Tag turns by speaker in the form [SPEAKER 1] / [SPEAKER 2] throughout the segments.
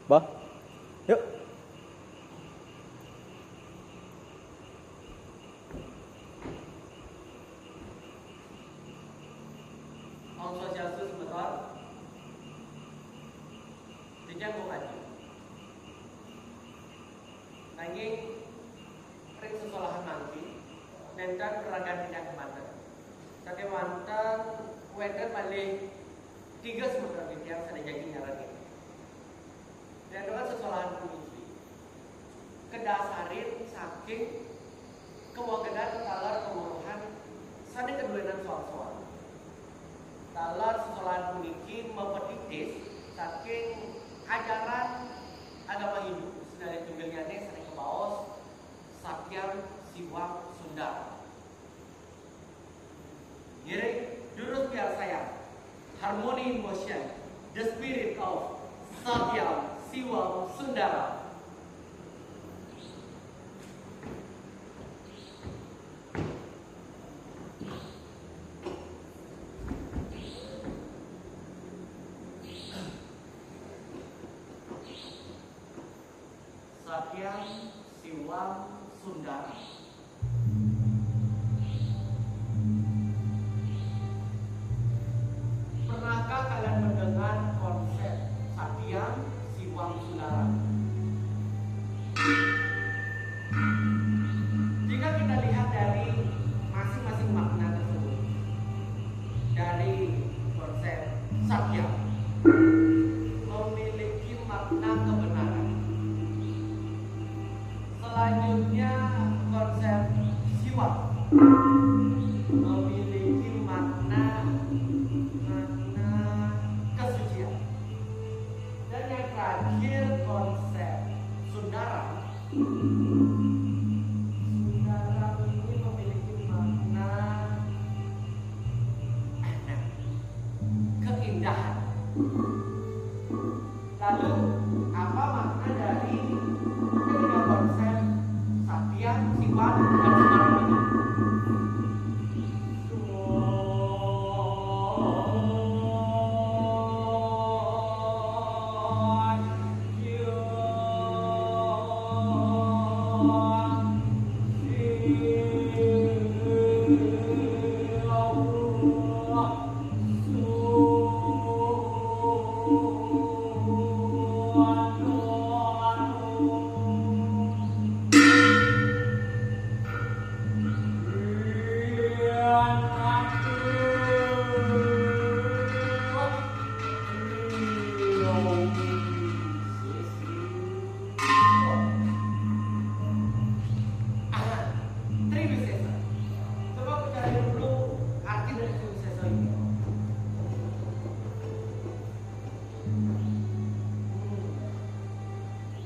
[SPEAKER 1] Bah, yuk.
[SPEAKER 2] Om Swastiastu sebentar. Dijang kok kaji. Nanging ring sesolahan mangki nentan peragan tidak kemana. Tapi mantan wender paling 3 semester yang saya jadi nyaran ini. Dan dengan sesolahan kunci kedasarin saking kewagedan talar kemuruhan sana keduenan soal-soal talar sesolahan kunci mempetitis saking ajaran agama Hindu sedaya tunggalnya sana kebaos Sakyam Siwam Sunda. Jadi jurus biar saya Harmony in Motion, the spirit of Sakyam Siwam Sundara. Sakyam Siwam Sundara. Pernahkah kalian mendengar konsep Sakyam Siwam Sundara? Jika kita lihat dari masing-masing makna tersebut, dari konsep Sakyam memiliki makna kebenaran. Selanjutnya konsep Siwam memiliki makna kesucian. Dan yang terakhir konsep Sundara. Sundara ini memiliki makna keindahan. Lalu apa makna dari ketiga konsep Sakyam, Siwam, dan Sundara ini?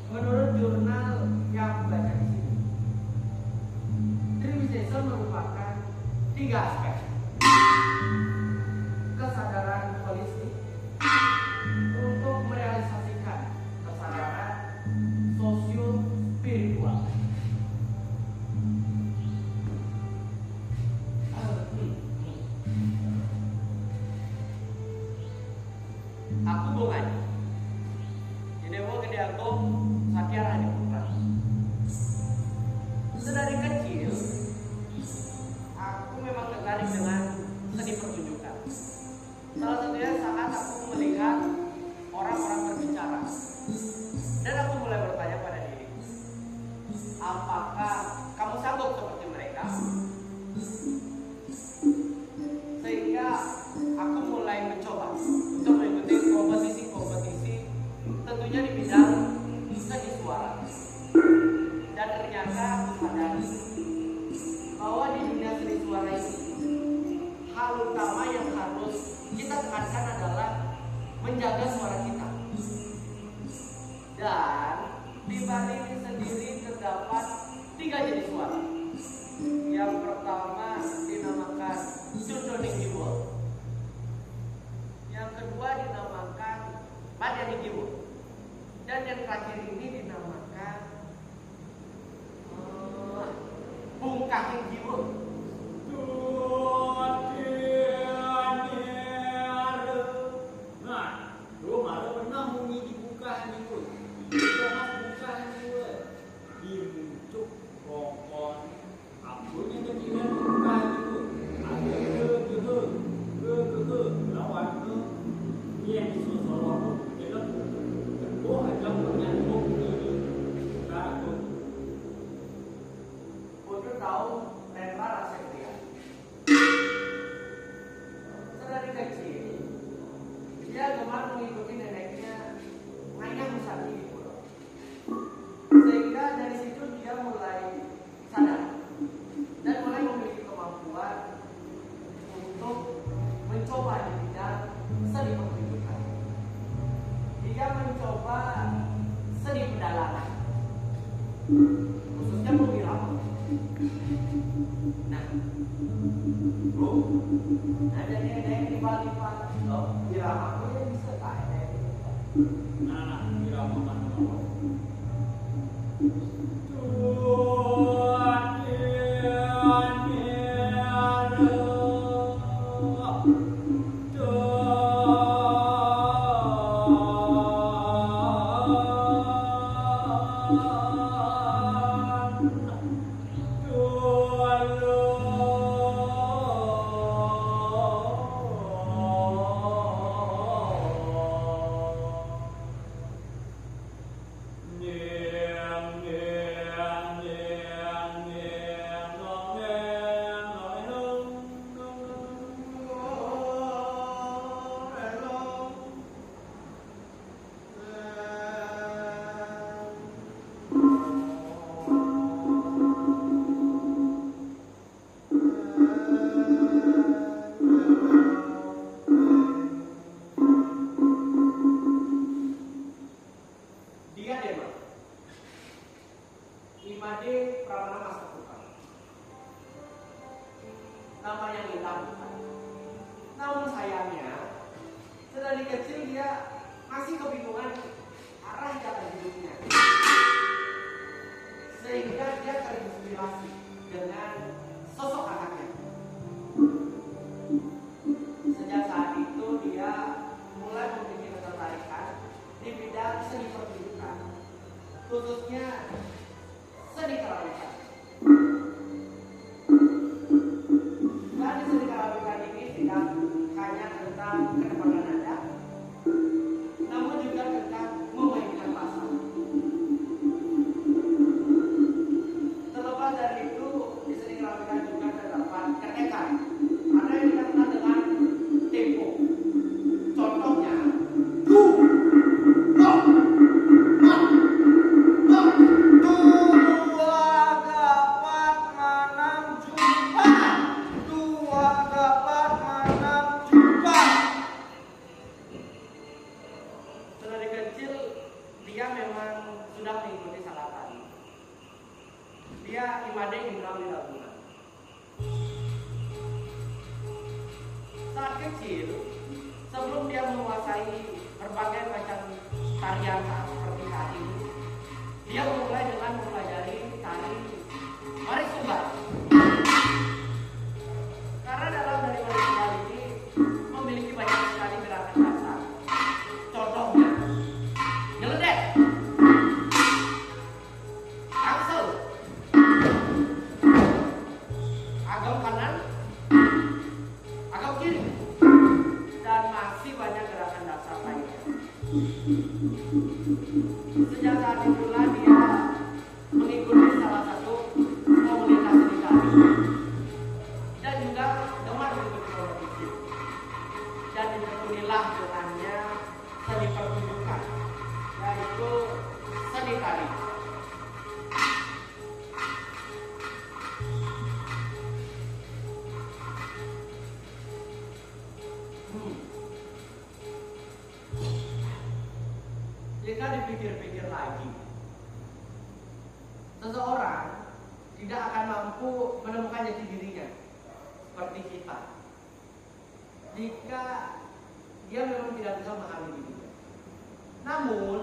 [SPEAKER 2] Menurut jurnal yang baca di sini, Triwisesa merupakan 3 aspek: kesadaran holistik untuk merealisasikan kesadaran sosio-spiritual. Aku bungan. Jadi mau gede aku Sakyam Hadi Putra. Sedari kecil, aku memang tertarik dengan seni pertunjukan. Salah satunya saat aku melihat orang-orang berbicara. Dan aku mulai bertanya pada diri, apakah kamu sanggup seperti mereka? Sehingga aku mulai mencoba untuk mengikuti kompetisi-kompetisi tentunya di bidang seni suara. Dan ternyata aku sadari bahwa di dunia seni suara ini hal utama yang harus kita tekankan adalah menjaga suara kita. Dan di balik ini sendiri terdapat 3 jenis suara. Yang pertama dinamakan Sundonic Giwol. Yang kedua dinamakan Madani Giwol. Dan yang terakhir ini dinamakan Bungkahin Giwol. Nah, lu malah pernah mau ngidi bukaan itu. Jika dipikir-pikir lagi, seseorang tidak akan mampu menemukan jati dirinya seperti kita jika dia memang tidak bisa memahami dirinya. Namun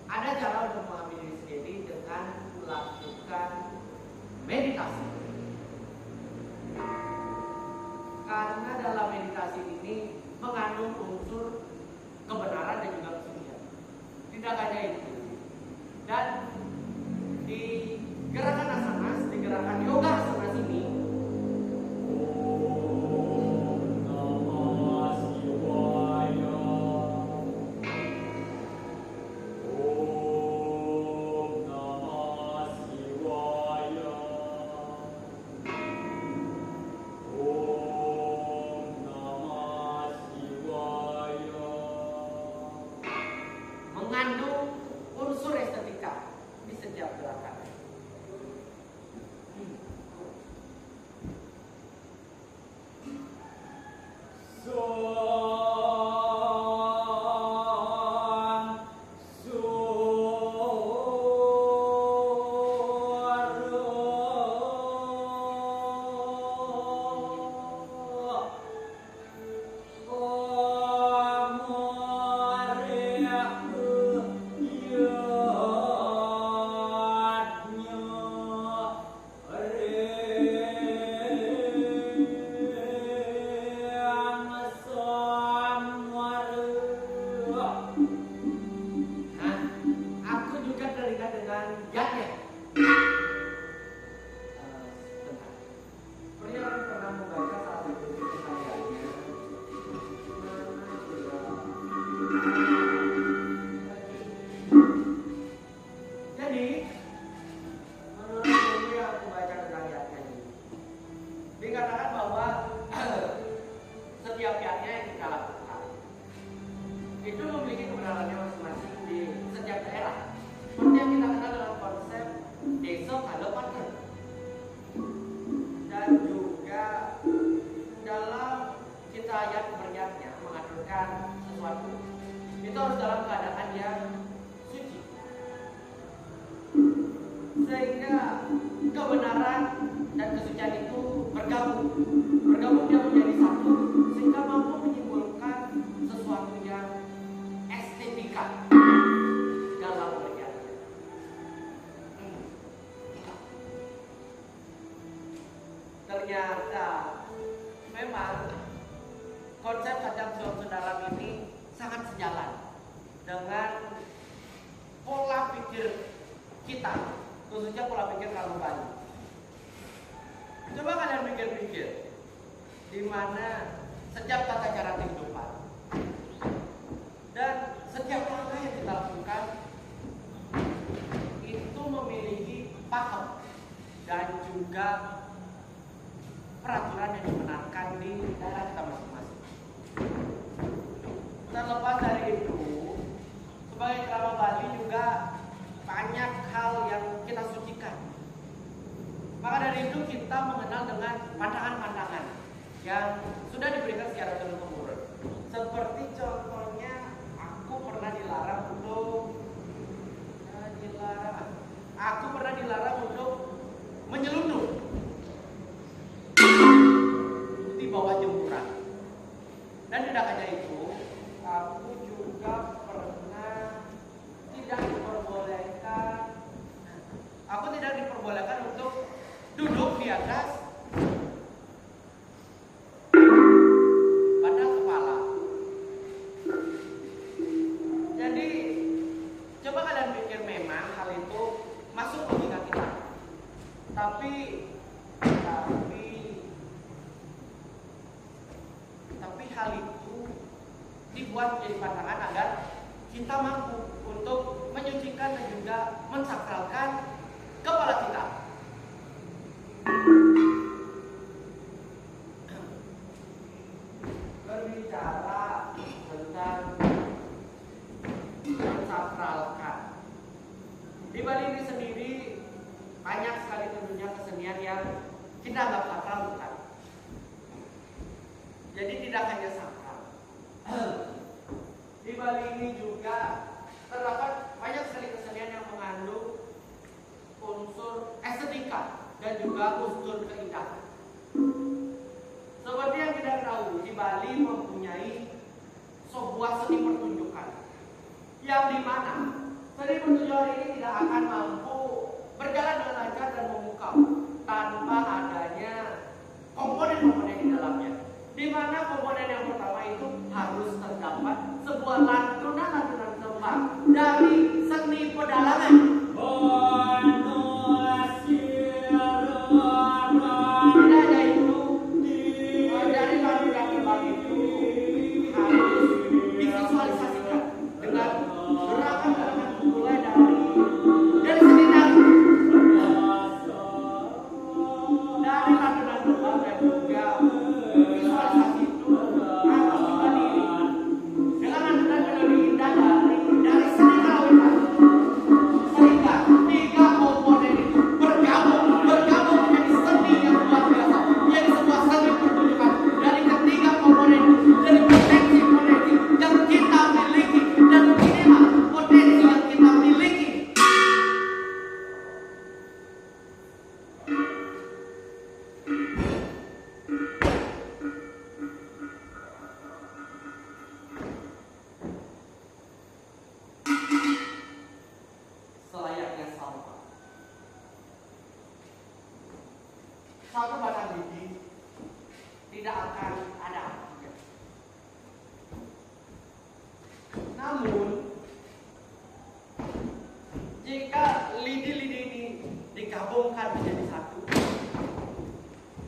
[SPEAKER 2] ada cara untuk memahami diri sendiri dengan melakukan meditasi. Karena dalam meditasi ini mengandung unsur kebenaran dan juga kesucian. Tidak hanya itu. Dan di gerakan asanas, di gerakan yoga asanas ini, mengandung unsur estetika di setiap gerakan. Jadi, menurut buku yang aku baca tentang ayatnya ini, dikatakan bahwa setiap ayatnya yang kita lakukan itu memiliki kebenarannya masing-masing di setiap daerah. Seperti yang kita kenal dengan konsep desa kalau partner. Dan juga dalam kita ayat beriatnya mengaturkan sesuatu itu harus dalam keadaan yang suci, sehingga kebenaran dan kesucian itu bergabung dia menjadi satu, sehingga mampu menimbulkan sesuatu yang estetika dalam beriatnya. Ternyata memang konsep kacang saudara ini sangat sejalan dengan pola pikir kita, khususnya pola pikir kaum Bali. Coba kalian pikir-pikir, di mana setiap tata cara kehidupan dan setiap langkah yang kita lakukan itu memiliki pakem dan juga peraturan yang dibenarkan di daerah kita masing-masing. Terlepas dari itu, sebagai kerabat Bali juga banyak hal yang kita sucikan. Maka dari itu kita mengenal dengan pantangan-pantangan yang sudah diberikan secara turun-temurun. Seperti contohnya, aku pernah dilarang untuk menyelundup di bawah jemuran. Dan tidak hanya itu, aku juga pernah tidak diperbolehkan untuk duduk di atas pada kepala. Jadi coba kalian pikir, memang hal itu masuk logika kita. Tapi hal itu dibuat menjadi pantangan agar kita mampu untuk menyucikan dan juga mensakralkan kepala kita. Berbicara tentang mensakralkan, di Bali ini sendiri banyak sekali tentunya kesenian yang kita anggap sakral, bukan? Jadi tidak hanya sakral. Di Bali ini juga terdapat banyak sekali kesenian yang mengandung unsur estetika dan juga unsur keindahan. Seperti yang kita tahu, di Bali mempunyai sebuah seni pertunjukan yang dimana seni pertunjukan ini tidak akan mampu berjalan dengan lancar dan memukau tanpa adanya komponen-komponen di dalamnya. Di mana komponen yang pertama itu harus terdapat sebuah lantunan-lantunan tembang dari seni pedalangan. Tidak hanya itu, dari lantunan tembang itu harus divisualisasikan dengan gerakan-gerakan mulai dari seni tari, dari lantunan tembang dan juga visualisasi itu harus juga diiringi dengan lantunan melodi indah dari seni karawitan, sehingga tiga komponen itu bergabung menjadi seni yang luar biasa, menjadi sebuah seni pertunjukan dari ketiga komponen itu, dari potensi-potensi yang kita miliki, dan inilah potensi yang kita miliki. Selayaknya salva, satu batang biji tidak akan ada artinya. Namun jika lidi-lidi ini digabungkan menjadi satu,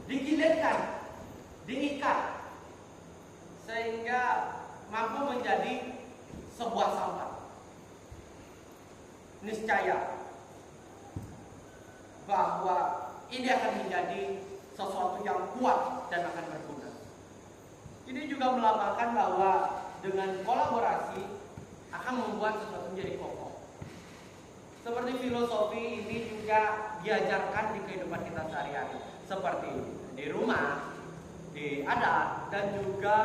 [SPEAKER 2] digilirkan, diikat, sehingga mampu menjadi sebuah sampah. Niscaya bahwa ini akan menjadi sesuatu yang kuat dan akan berguna. Ini juga melambangkan bahwa dengan kolaborasi akan membuat sesuatu menjadi kokoh. Seperti filosofi ini juga diajarkan di kehidupan kita sehari-hari, seperti di rumah, di adat, dan juga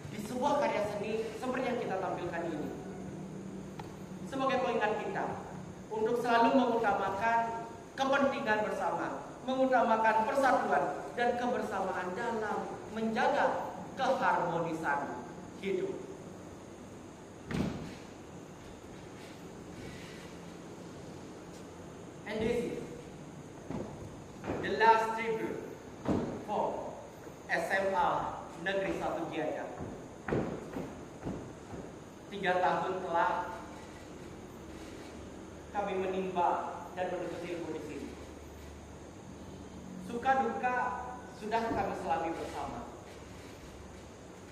[SPEAKER 2] di sebuah karya seni seperti yang kita tampilkan ini. Sebagai pengingat kita untuk selalu mengutamakan kepentingan bersama, mengutamakan persatuan dan kebersamaan dalam menjaga keharmonisan hidup. And this is the last tribute for SMA Negeri 1 Gianyar. 3 tahun telah kami menimba dan menuntut ilmu di sini. Suka duka sudah kami selami bersama.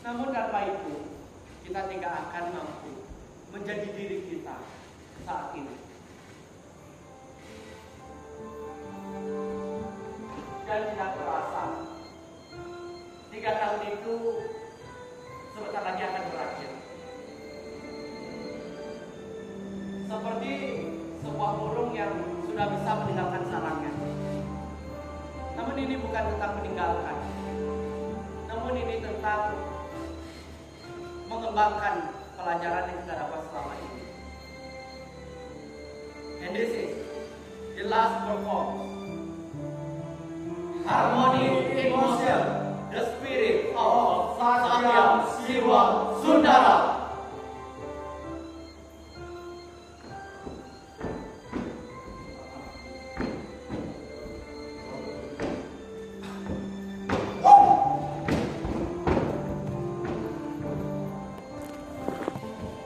[SPEAKER 2] Namun tanpa itu kita tidak akan mampu menjadi diri kita saat ini. Dan tidak terasa 3 tahun itu sebentar lagi akan berakhir. Seperti sebuah burung yang sudah bisa meninggalkan sarangnya. Namun ini bukan tentang meninggalkan, namun ini tentang mengembangkan pelajaran yang kita dapat selama ini. And this is the last performance. Harmony in motion, the spirit of Satya Siwa Sundara.